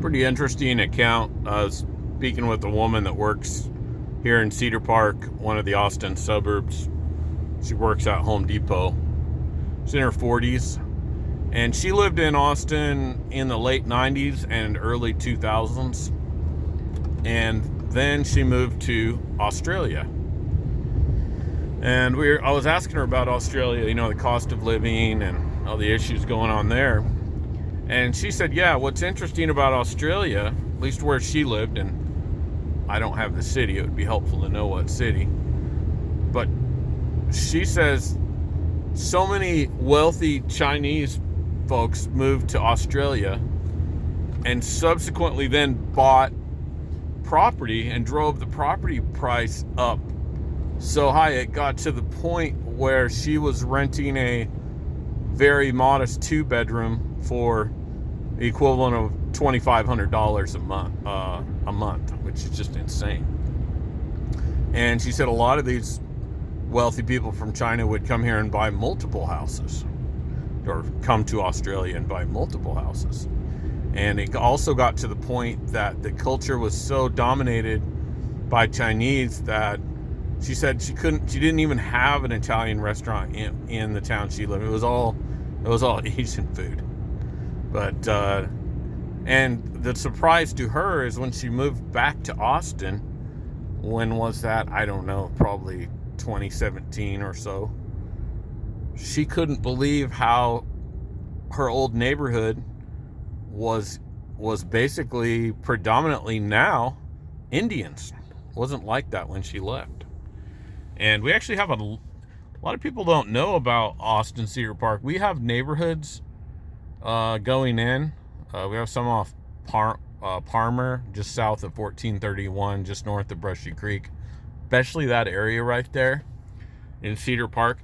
Pretty interesting account. Speaking with a woman that works here in Cedar Park, one of the Austin suburbs. She works at Home Depot. She's in her 40s. And she lived in Austin in the late 90s and early 2000s. And then she moved to Australia. And I was asking her about Australia, the cost of living and all the issues going on there. And she said, yeah, what's interesting about Australia, at least where she lived, and I don't have the city, it would be helpful to know what city, but she says so many wealthy Chinese folks moved to Australia and subsequently then bought property and drove the property price up so high it got to the point where she was renting a very modest 2-bedroom for the equivalent of $2,500 a month, which is just insane. And she said a lot of these wealthy people from China would come here and buy multiple houses, or come to Australia and buy multiple houses. And it also got to the point that the culture was so dominated by Chinese that she said she didn't even have an Italian restaurant in the town she lived in. It was all Asian food. But and the surprise to her is when she moved back to Austin. When was that? I don't know, probably 2017 or so. She couldn't believe how her old neighborhood was basically predominantly now Indians. It wasn't like that when she left. And we actually have a lot of people don't know about Austin Cedar Park. We have neighborhoods going in. We have some off Parmer, just south of 1431, just north of Brushy Creek. Especially that area right there in Cedar Park.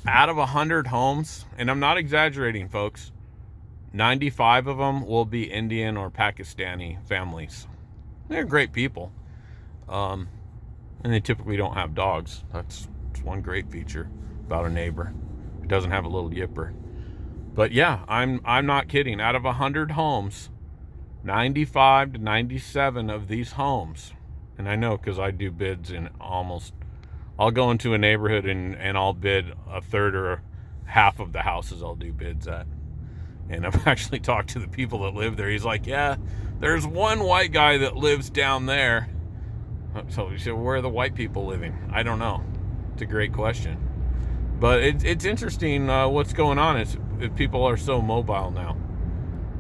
Out of 100 homes, and I'm not exaggerating, folks, 95 of them will be Indian or Pakistani families. They're great people. And they typically don't have dogs. That's one great feature about a neighbor who doesn't have a little yipper. But yeah, I'm not kidding. Out of 100 homes, 95 to 97 of these homes, and I know because I do bids in I'll go into a neighborhood and I'll bid a third or half of the houses I'll do bids at. And I've actually talked to the people that live there. He's like, yeah, there's one white guy that lives down there. So we said, where are the white people living? I don't know. It's a great question. But it's interesting what's going on. If people are so mobile now.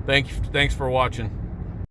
Thanks for watching.